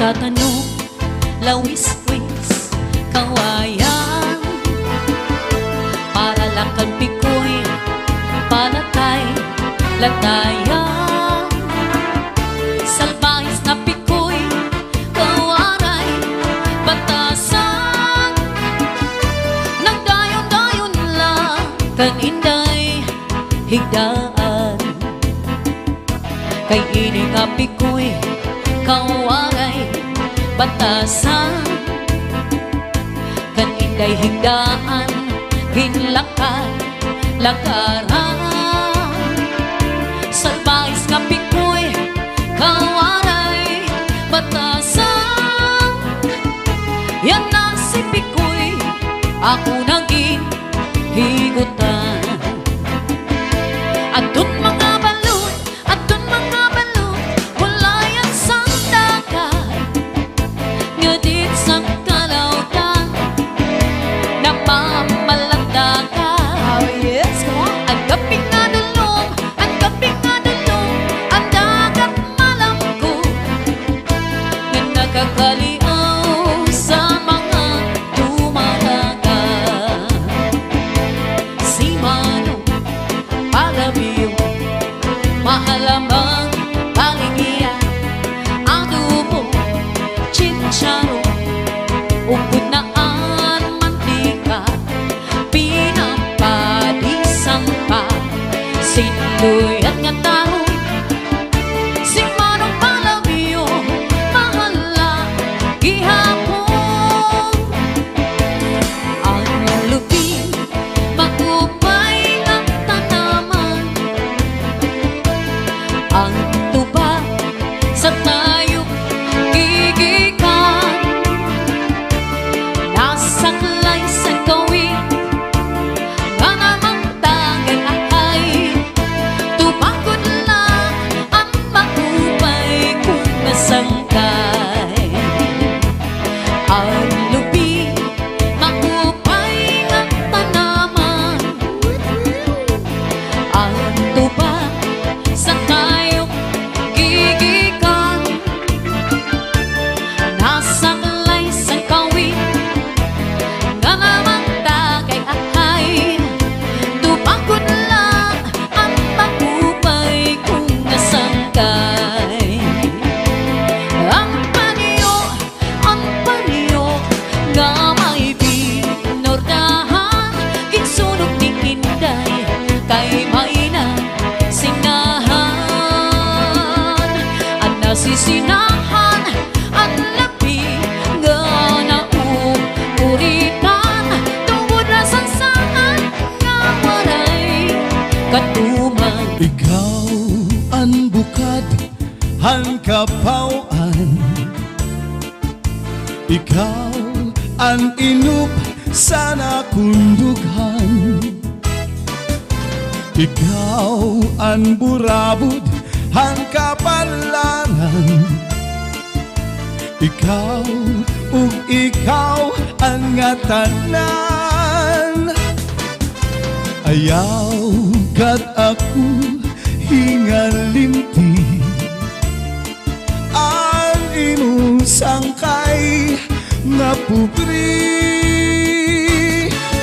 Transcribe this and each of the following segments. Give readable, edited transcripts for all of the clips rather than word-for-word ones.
Tatanong, lawis-wis, kawayan, para lakad pikoy, palatay, latayan. Salbahis na pikoy, kawaray, batasan. Nagdayon-dayon lang, kaninday, higdaan. Kay ini nga pikoy, kawaray, batasan. Kaninday higdaan, ginlakad, lakaran. Salbahis nga pikoy, kawaray, batasan. Yan na si pikoy, ako naging higutan. Atun mga balon, atun mga balon, wala yan sa dagat. Ngadit sa kalautan, napamalandakan. Oh yes, come on. Ang gaping na dulong, ang gaping na dulong, ang dagat malamko na nakakaliaw sa mga dumalaga. Si Manong Palabiyo, mahalamang palingiyan, adobo, chincharo, ugod na ang mantika, pinapadisan pa, sinloy at nga tao. Si Manong Palabiyo, mahala gihapon. Ang lupi, magupay ng tanaman. Ang tuba sa tayo gigikan. Nasaklay sa gawin nga namang tagay ay tupagod lang ang makupay kung nasangkay. Ang lupi, makupay ng tanaman. Ang tuba sa tayo gigikan. Nasaklay sa kawin nga namang tagay ay tupagod lang ang makupay kung nasangkay. Ang paniyo nga may binordahan, kinsunog ni Inday kay Maina sinahan. Ang nasisinahan, ang labi nga nauuritan, tungod na sangsaan nga waray katuman. Ikaw ang bukad, ang kapawan. Ikaw ang inup sa nakundughan. Ikaw ang burabod, ang kapalaran. Ikaw ug ikaw ang nga tanan. Ayaw kat ako hingalimti, ang imong sangkay nga pubri.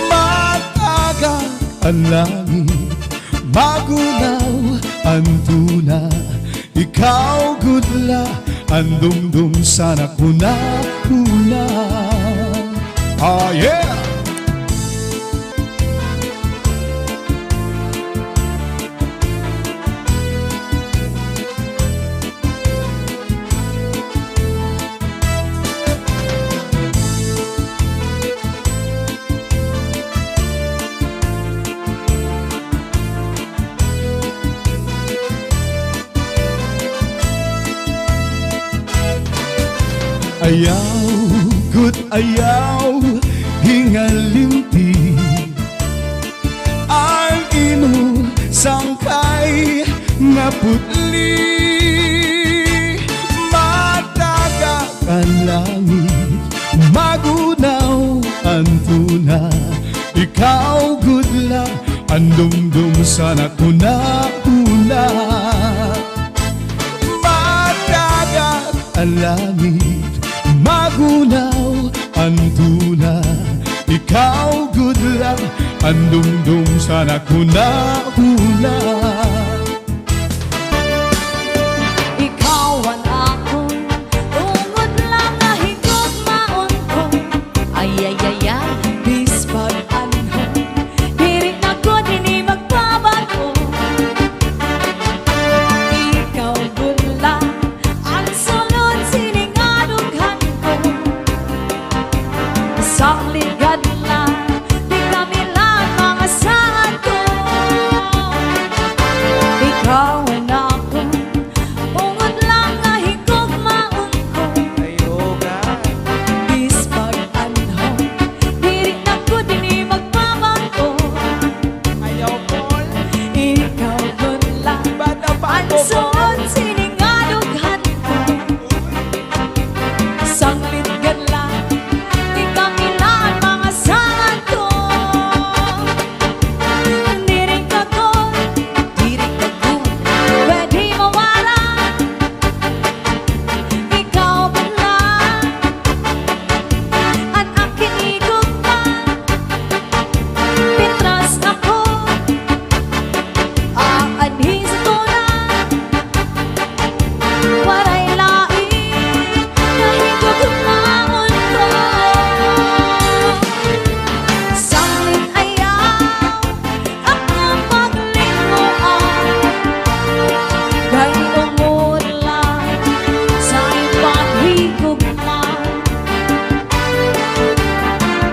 Matagak ang langit, magunaw ang tuna. Ikaw gudla ang dumdum sa nakuna-kuna. Ah yeah! Ayaw, good ayaw, hingalimti, ang ino sangkay nga putli. Matagak ang langit, magunaw ang tuna. Ikaw gudla, ang dumdum sa nakuna-una. Matagak ang langit, magunaw ang tuna. Ikaw good luck, ang dumdum sana kuna-una. Ikaw ang akong tungod lang na higugmaon ko. Ay, ay, ay, ay, bispag anhon, diri na ko dini magbabago. Ikaw gula, ang sulod siningadughan ko. Isang ligad lang, di kami lang mga saan ko. Ikaw ang akong ungod lang nga higugmaon ko. Bispag anhon, diri na ko dini magbabago. Ikaw gula, ang sulod siningadughan ko. Isang ligad lang, di kami lang mga saan ko. Diri ka ko, pwede mawala. Ikaw ba lang ang aking higugma? Pitras ako, aanhin sa tuna. Waray lain na higugmaon ko. Sanglit ayaw ako maglinguan, dahil ungod lang sa ibang higugma.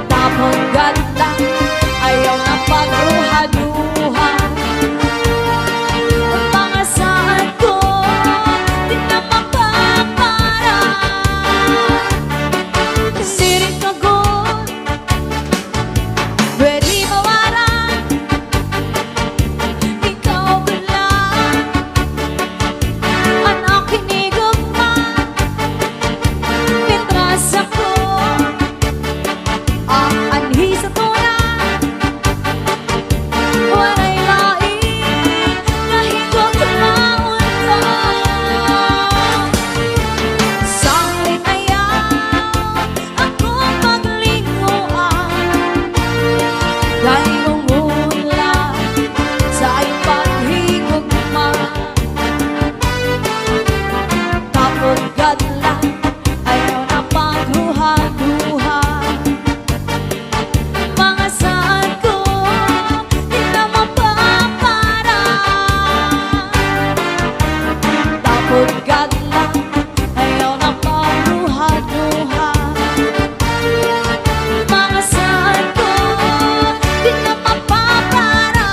Tapos ganda, ayaw na pagruha-duha. Ang mga saan ko, di na mapapara. Sirit ka good, pwede mawala. Ikaw ba lang ang aking higugma? Pitras ako, aanhi sa tuna. Waray lain na higugmaon ko. Sanglit ayaw ako maglinguan, dahil ungod lang sa ibang higugma. Tapos gadla, ayaw na pagruha-duha. Mga saan ko, di na mapapara. Tapos gadla, ayaw na pagruha-duha. Mga saan ko, di na mapapara.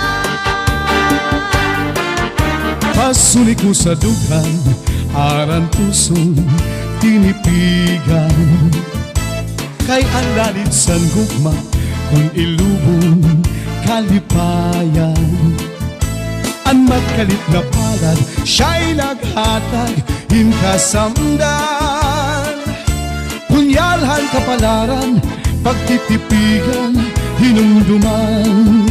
Pasuli ko sa dughan, aran puson tinipigan. Kay ang lalit san gugma, kung ilubong kalipayan. Ang magkalit na palad, siya'y naghatag, hinkasamdan. Punyalhan kapalaran, pagtitipigan, hinumduman.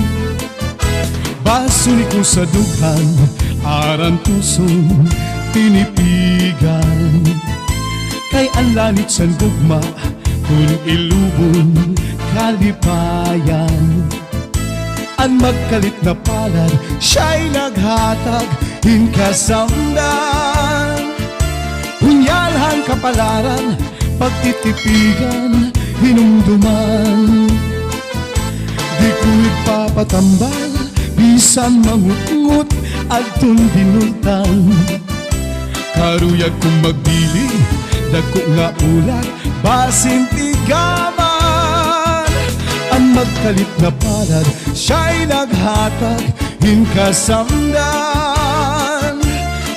Basuli ko sa dughan, aran puson tinipigan. Kay ang lanit san gugma, kung ilubong kalipayan. Ang magkalit na palad, siya'y naghatag, hinkasamdan. Punyalhan kapalaran, pagtitipigan, hinumduman. Di ko ipapatambal, bisan mangut-ngut at tundinultan. Karuyag kong magbili, dako nga ulat, basin tigaman. Ang magkalit na palad, siya'y naghatag, hinkasamdan.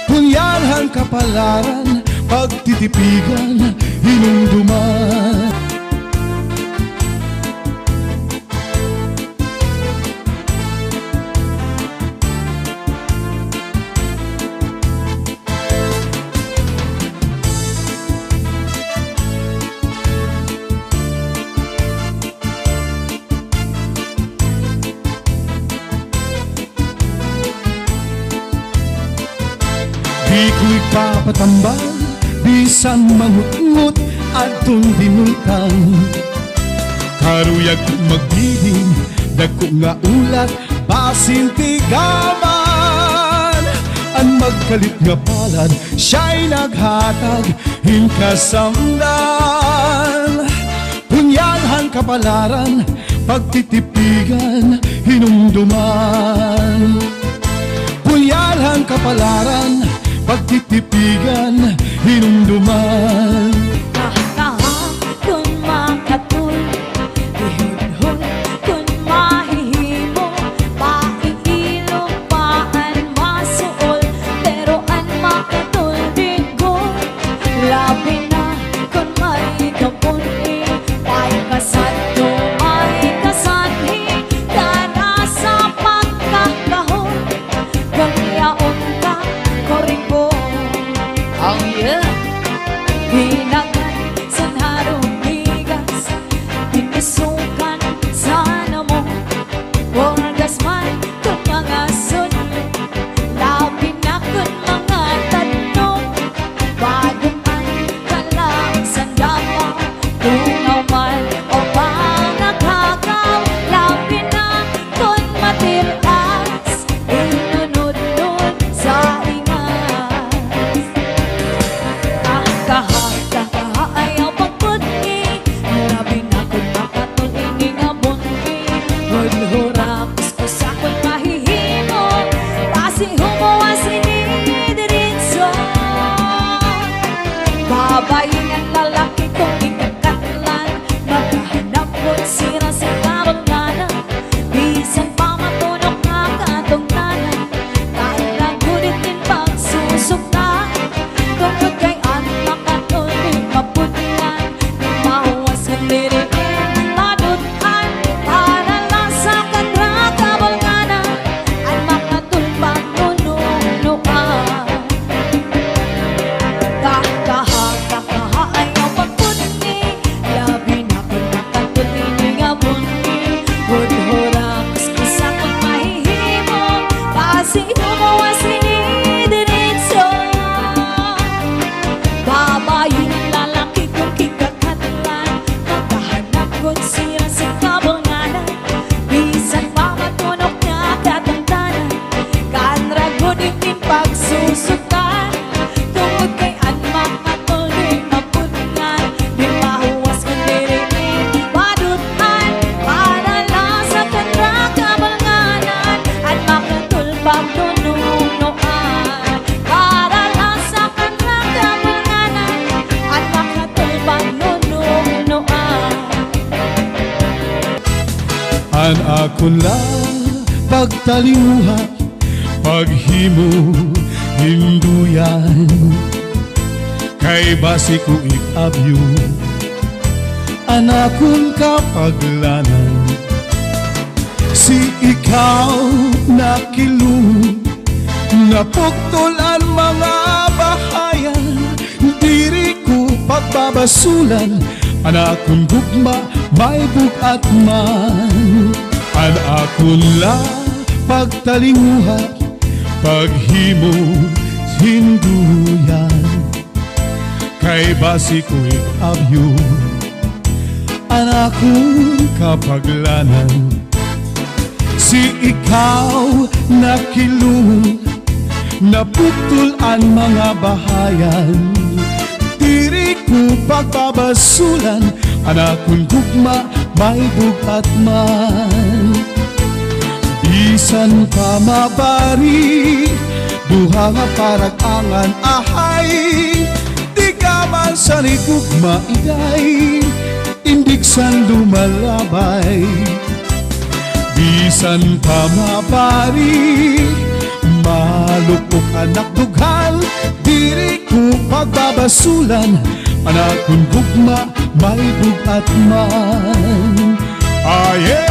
Punyalhan kapalaran, pagtitipigan, hinumduman. Di ko ipapatambal, bisan mangut-ngut atong dinutang. Karuyag kong magbiling, dako nga ulat, basin tigaman. Ang magkalit nga palad, siya'y naghatag, hinkasamdan. Punyalhan kapalaran, pagtitipigan, hinumduman. Punyalhan kapalaran, pagtitipigan, hinumduman. Kahapon makatul, ihudhod kun mahihimo, maiilog paan masuol, pero an makatul bigo, labi na kun may kapuni, may kasadto may kasanhi, kana sa pagkakahon, gangyaon ka koriko. Oh yeah! Hinagan sa harong bigas, pinisukan sana mo, wagas man kung mga sunyo, labi na kung mga tanong, bagong man kalang sandama, tungaw man o pangakakaw, labi na kung matiras, inunod-nod sa ingas. Ayaw pagpudni, labi na kung makatuling nga bungi, hudhurak kuskus ako'y mahihimo, kasi humuwa sinidiritso. Babayin ang lalaki kong ikakatlan, maghahanap ko't sira sa kabanganan, bisan pa matunog nga katungtanan, kahit lang gunit din pagsusuktan, tungkol kay anak makatuloy maputian, mahuwas ng diriin, madutan, para lang sa kadrakabanganan, at makatulpang nununuan. Kakaha ayaw pagpuni, labi na kung makatuloy nga bungi, hudhurak kuskus ako'y mahihimo, kasi humuwa sinidiritso. Babayin lalaki kong kikakatlan, maghahanap ko't sira sa kabanganan, bisan pa matunog nga katangtanan, kanragunin din pagsusukan, tungkol kay an makatuloy mapunyan, di mahuwas kung diriin, madutan, para lang sa kanrakabanganan, at makatulpang nununuan, para lang sa kanrakabanganan, at makatulpang nununuan. An akon lang pagtalimuha, paghimo hinduyan, kay basi ko ikabyo, an akon kapaglanan. Si ikaw nakilung, napuktol ang mga bahayan, diri ko pagbabasulan, an akon gugma may bugat man. An akon lang pagtalimuha, paghimo hinduyan, kay basi ko ikabyo, an akon kapaglanan. Si ikaw nakilung, naputol ang mga bahayan, diri ko pagbabasulan, an akon gugma may bugat man. Bisan pa mabari, duha nga paragangan ahay, di ka man sa gugma iday, indig san lumalabay. Bisan pa mabari, malupok anak dughal, diri ko pagbabasulan, an akon gugma may bugat man. Ah yeah!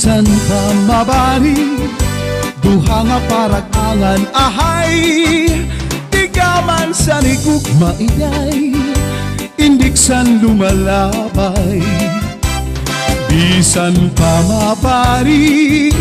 bisan pa mabari, duha nga paragangan ahay, tigaman sa nigugma iyay, indiksan lumalabay. Bisan pa mabari,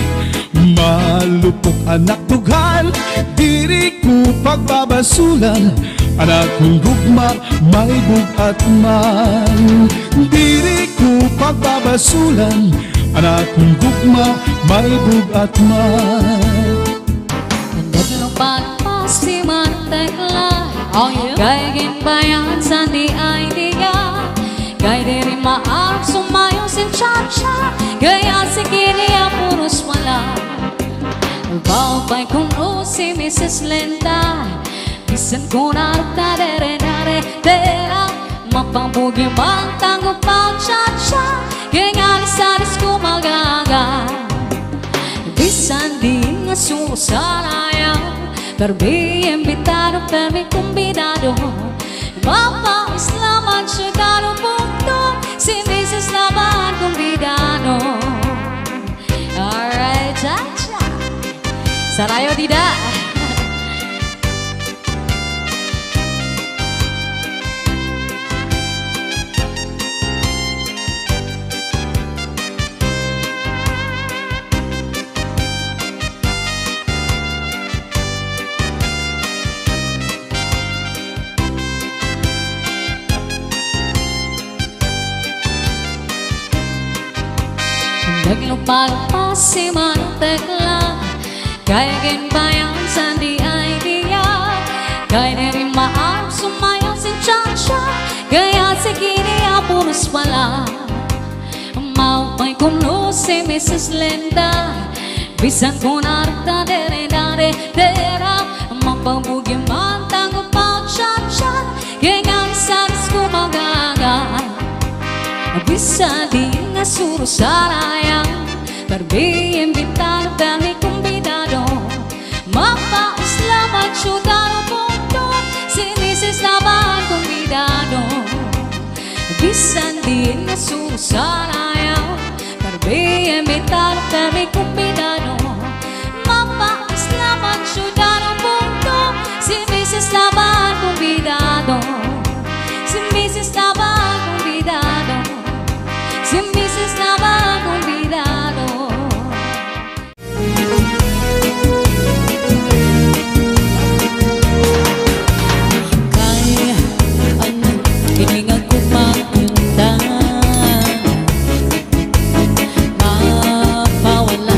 malupok anak tughal, diri ko pagbabasulan, anak kong gugma may bugat man. Diri ko pagbabasulan, anak kong gugma may bugat man. Daglong pagpasiman tekla, kay ginbayan sa di ay diya, kay diri maarap sumayo sin cha-cha, kaya sige niya puros wala. Baupay kuno si Mrs. Linda, bisan ko narta dere-dere tera, mapangbugi man tango pang cha-cha, kaya nga lisaris ko magaga. Bisan din nga susarayaw, perbi imbitado, perbi kumbidado, mapa-islaman siya gano bukto, si Mrs. Laban kumbidado. Alright, cha-cha, sarayo tidak. Naglupag si Mantekla, kaya ginbayan sa di ay diya, kaya nari maarap sumayaw si cha-cha, kaya sige niya puros wala. Maupay kuno si Mrs. Linda, bisan ko narta dere-dare tera, mapangbugi man tango pa cha-cha, kaya nga isaris ko magaga. Bisa di nga surusarayang, perbi imbitado, perbi kumbidado, mapa-islaman syudano punto, si Mrs. Laban kumbidado. Bisa di nga surusarayang, perbi imbitado, perbi kumbidado, mapa-islaman syudano punto, si Mrs. Laban kumbidado, si Mrs. Laban kumbidado, si Mrs. Laban kumbidado. Kaya ano, hiningan ko magpunta, mapawala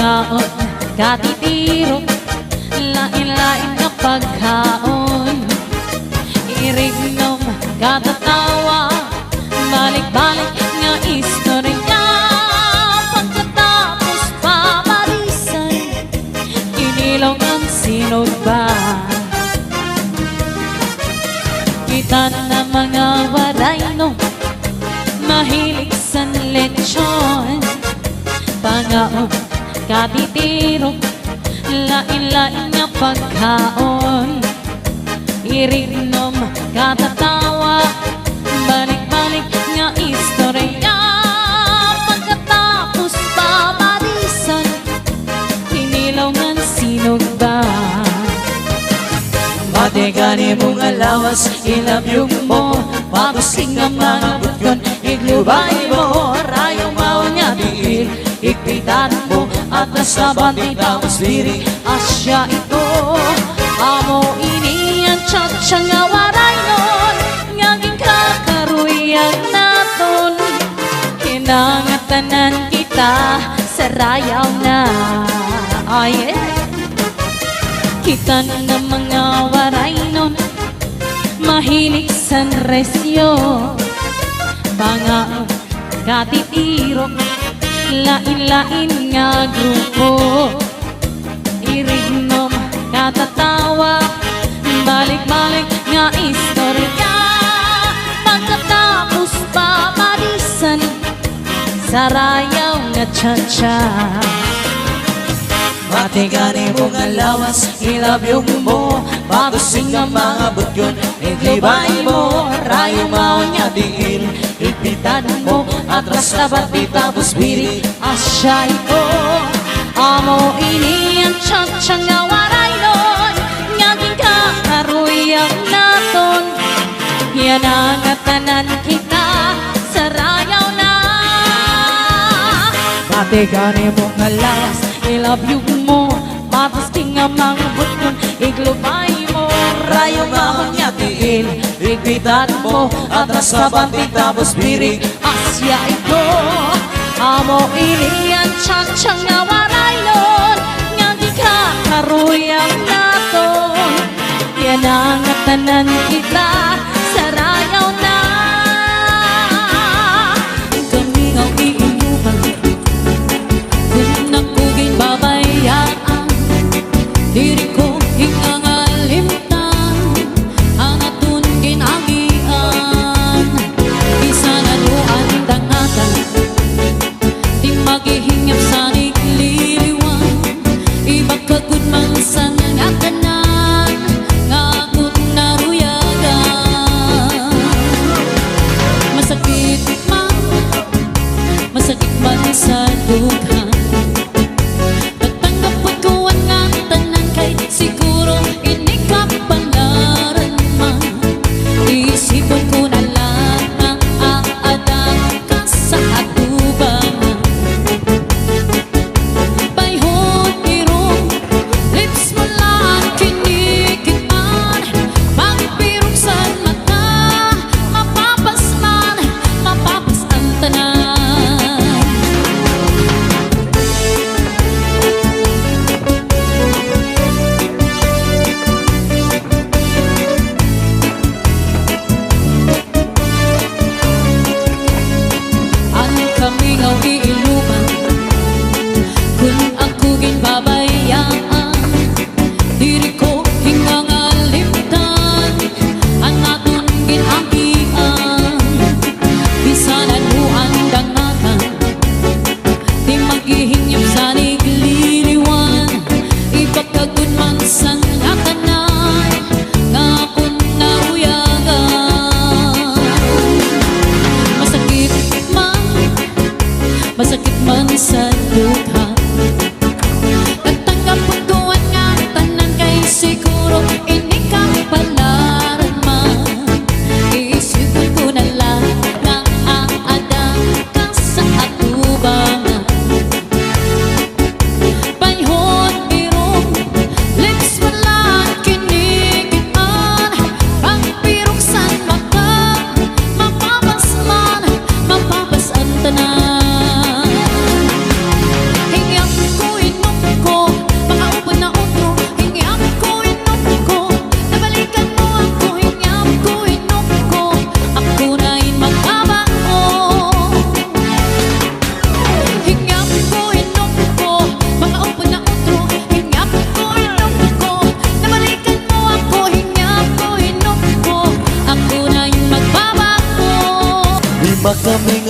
Pangaon, katitiro, lain-lain na pagkaon. Irignom, katatawa, balik-balik nga istorya. Pagkatapos pamalisan, inilong ang sinog ba. Kita na mga warayno, mahilig sa lechon. Pangaon, katitiro, lain-lain na pagkaon. Irignom, katatawa, balik-balik nga istorya. Pagkatapos pamalisan, inilaw ng sinog ba. Matigani mong alawas, ilabyog mo, pagusing ang mga butyon, iglubay mo, rayo maon nga diil, ikpitan mo, at nasaban di tapos diri, asya ito. Amo ini ang tsatsya nga waray nun, ngaging kakaruyag naton. Kinangatanan kita sa rayaw na. Kita na mga waray nun, mahilig sa resyo. Pangaon, katitiro, lain-lain nga grupo. Irignom, katatawa, balik-balik nga istorya. Pagkatapos pamalisan, sa rayaw nga tsatsya. Matigani mong alawas, ilabyog mo, pagusing ang mga butyon, iglibay mo, rayo maon nga diil, ipitan mo, atras na ba't tapos biri, asya ito. Amo ini ang tsatsya nga waray nun, ngaging kakaruyang naton. Yan ang atanan kita sa rayaw na. Matigani mong alawas, ilabyog mo, patasting ang mga butyon, iglubay mo, rayo maon nga diil, ipitan mo, atras na ba't tapos biri, asya ito. Amo ini ang tsatsya nga waray nun, nga di kakaruyang naton. Yan ang atanan kita sa rayaw na. Kami ang iinuman, kung nakuging babayaan, diri ko hingangalimtan, ang atun ginagian. Isa na doon tangatan, di maghihingap sa nigliliwan. Ibang kagud man sa nga tanan, nga akot naruyagan.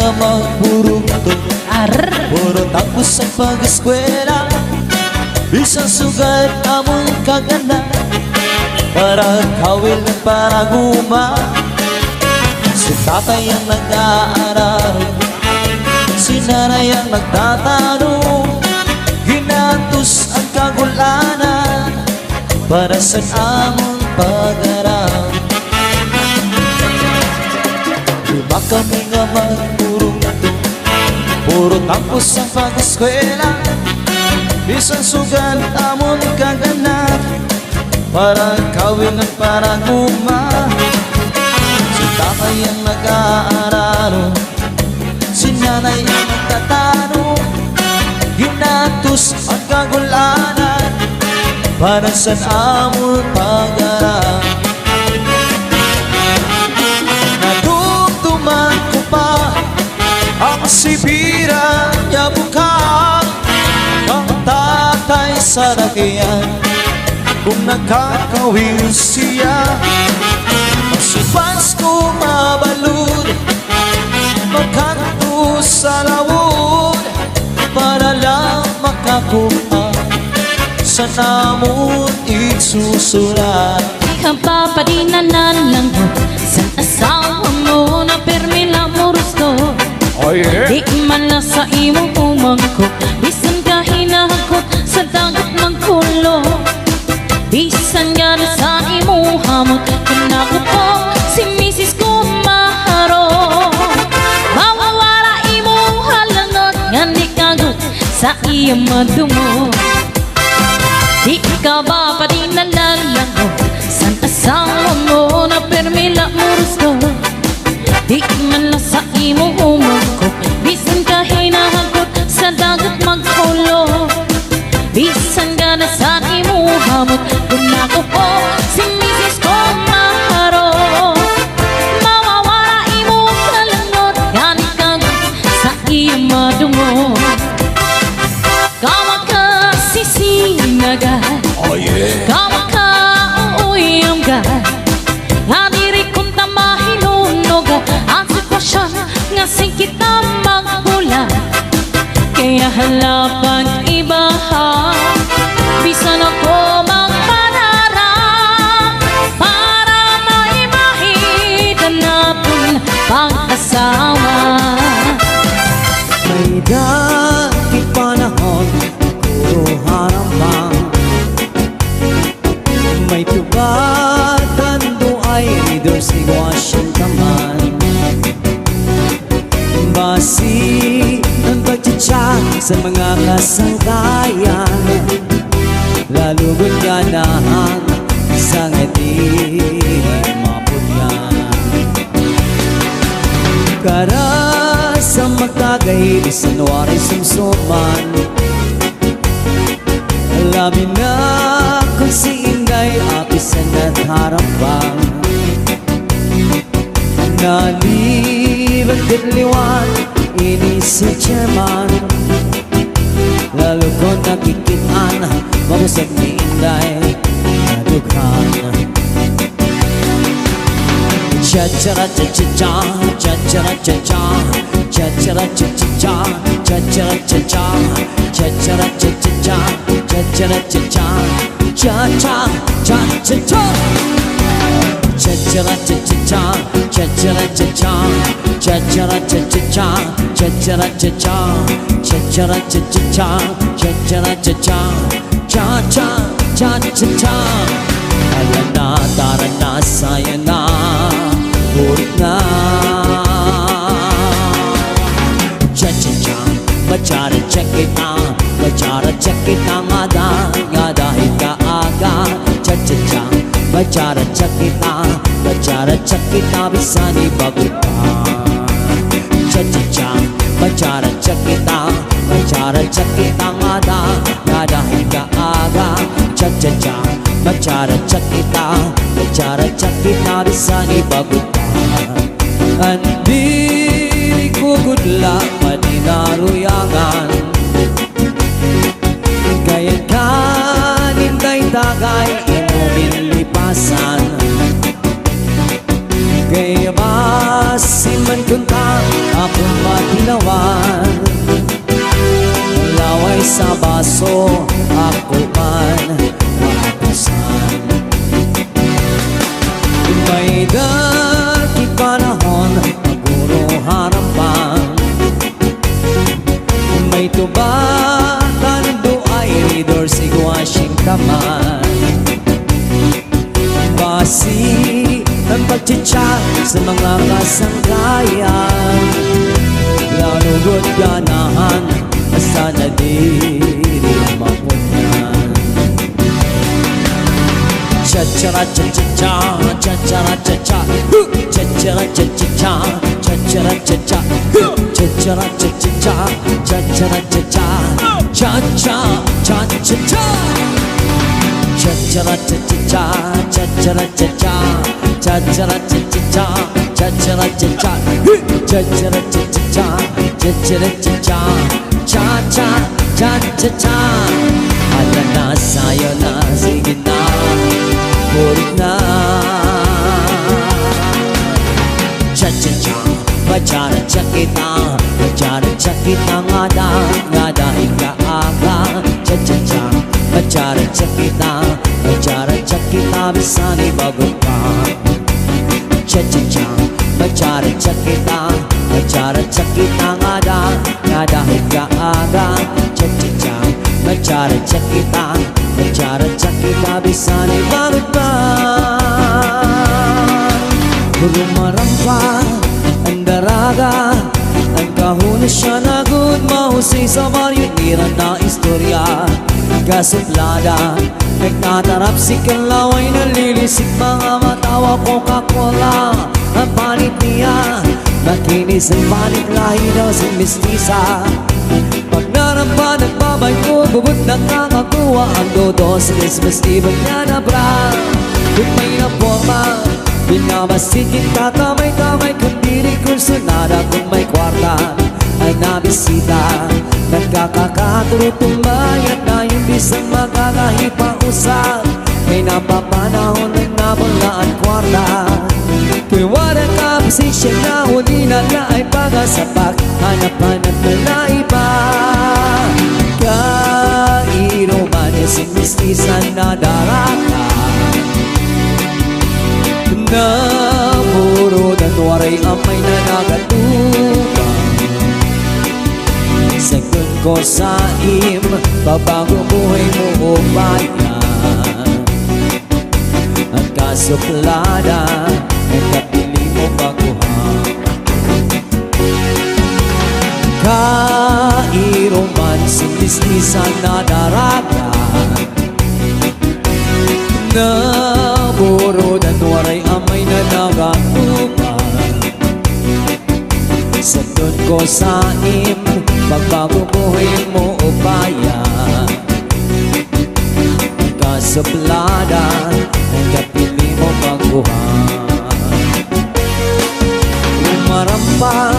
nga magpurugtog, puro tapos ang pag-eskwela. Bisang sugat among kaganda, para kawil ng paraguma. Si tatay ang nag-aaral, si nanay ang nagtatanong. Ginatos ang kagulanan, para sa among pag-aral. Lima kami nga magpurugtog, puro tapos ang pag-eskwela. Bisang sugal amon kaganap, para kawin at para guma. Si tatay ang nag-aararo, si nanay ang nagtatanong. Ginatos ang kagulanan, para sa amon pag-aral. Nadumduman ko pa ang sibira niya bukang ang tatay sa lakihan, kung nakakawil siya. Magsipans ko mabalud, magkanto sa lawod, para lang makakuha sa namon isusulat. Kapapadinanan lang ko sa asawa mo na permila mo rusto. Oh yeah. Di man na sa imo umangkot, bisan ka hinahakot sa dagat magkulo. Bisan nga na sa imo hamot, kanako po si Mrs. Kumaharo. Mawawala imo halangot, nga di kagot sa iyang madungo. Di ka ba padinalan lang ko sa asawa mo na permila mo rusto. Di man lang sa imo umangkot, bisan ka hinahakot sa dagat magkulo. Bisan ka na sa imo hamot, kung ako po si Mrs. Kumaharo. Mawawala imo kalangot, ganit kagot sa iyong madungo. Kawa ka sisinagad, Oh yeah. kawa ka uuyam ka. Nga diri kung tamahinunog ang sitwasyon, nga kita magbulan. Kaya halapan iba ha, bisan ako magpanara, para maimahitan natin pag-asawa. May dati panahon, puro harambang. May tubatan do'y leaders negosyon taman. Basi ang pagtsatsak sa mga kasangkayan, lalo ganahan sa ngiti mapudyan. Kara sa magtagay, bisan waray sumsuman. Alamin na kung si Inday apisan at harapang. Naliban kitliwan, ini si Chairman. Lalo ko nakikitaan, mabusag ni Inday nadughan. Cha-cha-ra-cha-cha-cha, cha-cha-ra-cha-cha, cha-cha-ra-cha-cha-cha, cha-cha-ra-cha-cha, cha-cha-ra-cha-cha-cha, cha-cha-ra-cha-cha, cha-cha-cha-cha-cha. Cha-cha-ra-cha-cha-cha, cha-cha-ra-cha-cha, cha-cha-ra-cha-cha-cha, cha-cha-ra-cha-cha, cha-cha-ra-cha-cha-cha, cha-cha-ra-cha-cha, cha-cha-cha-cha-cha. Kaya na, tara na, saya na, ulit na. Cha-cha-cha, bacara-check it out, bacara-check it out, nga dahil kaaga. Cha-cha-cha, bacara-check it out, bacara-check it out, bisan ibagot pa. Cha-cha-cha, bacara-check it out, bacara-check it out, nga dahil kaaga. Cha-cha-cha, bacara-check it out, bacara-check it out, bisan ibagot pa. Andiri ko gudla, maninaruyangan. Kaya kanin kay tagay, inumin lipasan. Kaya basiman kunta, hapon madilawan, laway sa baso, ako man makapasan. May dati panahon, paguro harapan, may tubatan do ay ridor sigwashing taman. Basi ang pagtsitsak sa mga kasangkayan, lalugod ganahan asa na di mapunyan. Cha-cha-ra cha-cha-cha, cha-cha-ra cha-cha, cha-cha-ra cha-cha-cha, cha-cha-ra cha-cha, cha-cha-ra cha-cha-cha, cha-cha-ra cha-cha, cha-cha, cha-cha-cha. Cha-cha-ra cha-cha-cha, cha-cha-ra cha-cha, cha-cha-ra cha-cha-cha, cha-cha-ra cha-cha, cha-cha-ra cha-cha-cha, cha-cha-ra cha-cha, cha-cha, cha-cha-cha. Ala na sa'yo na, sige na, purit na. Cha-cha-cha, cha-cha-ra kita, cha-cha-ra kita nga dahil kaaga. Cha-cha-cha, cha-cha-ra kita, cha-cha-ra kita bisan ibago pa. Cha-cha-cha, cha-cha-ra kita, cha-cha-ra kita nga dahil kaaga. Cha-cha-cha, cha-cha-ra kita, cha-cha-ra kita bisan ibago pa. Rumarampa ang daraga, ang kahuna siya na good mahusay sa marionira na istorya. Kasuplada, nagtatarap si kalaway, nalilisik mga matawa, Coca-Cola ang panit niya, makinis ang panit, lahi daw si mistisa. Pag narampa, nagbabay ko, bubot nakakakuha ang dodo sa Christmas Eve niya na bra. Kung may naporma, binabasit kita kamay-kamay, kung diri kursunada, kung may kwarta ay nabisita. Nagkakakaturo tumayat na yung bisang makakahipa-usap, may napapanahon ng nabulaan kwarta. Kiwara ka posisyon na huli na ay pag-asapak, hanap-hanap na naiba. Kairoman yung simistisan na darata, na puro danwaray amay na nagatubang. Sagot ko sa babago buhay mo o bayan. Ang kasuplada, ang kapili mo baguhan. Kairoman sinisnisan na daragan, na buro danwaray amay na nagatuban. Sagot ko sa pagbago buhay mo o bayan. Ang kasuplada, ang kapili mo baguhan. Umarampa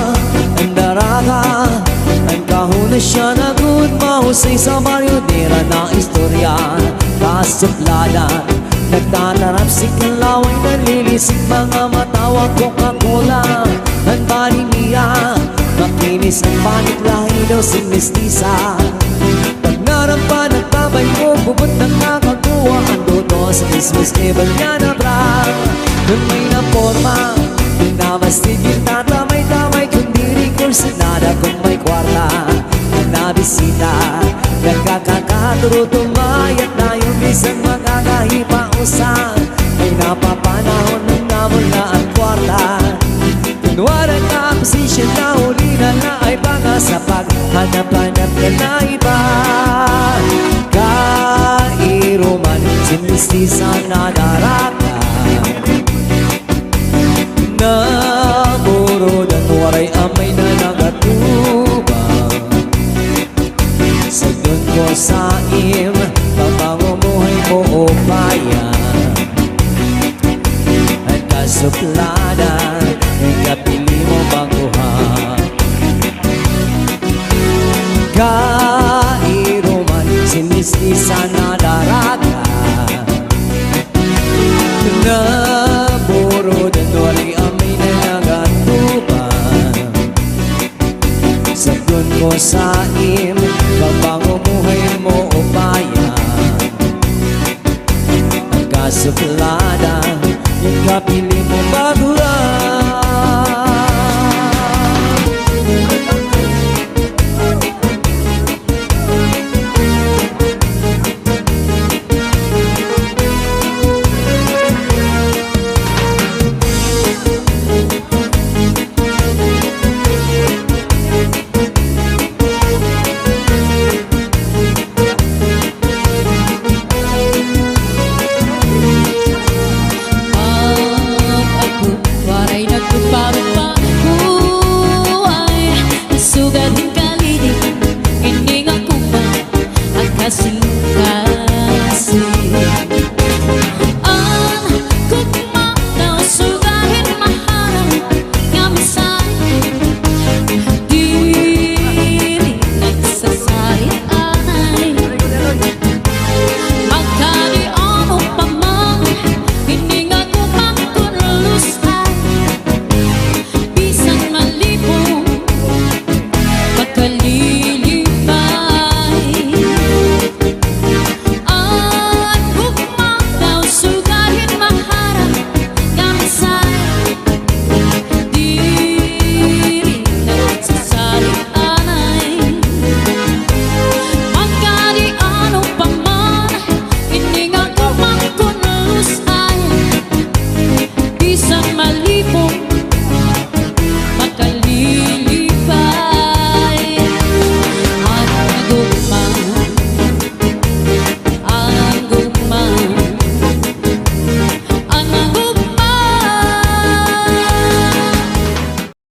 ang daraga, ang kahuna siya na good mahusay sa marionera na istorya. Kasuplada, nagtatarap si kalaway, nalilisik mga matawa, Coca-Cola ang bali niya, makinis ang panit, lahi daw si mistisa. Pag narampa, nagtabay ko, bubot nakakakuha ang dodo sa Christmas Eve niya na bra. Kung may naporma, binabastig yung tatamay-tamay, kung diri kursunada, kung may kwarta ang nabisita. Nagkakakaturo tumayat na yung bisang makakahipa-usap, may napapanahon ng namula ang kwarta. Kunwara ka posisyon na huli na ay pag-asapak, hanap-hanap ka na iba. Kairoman sinistisa na daraka, na puro danwaray amay na nagatubang. Sagot ko sa babago buhay mo o bayan. Ang kasuplada, ang kapili mo baguhan. Kairoman sinistisa na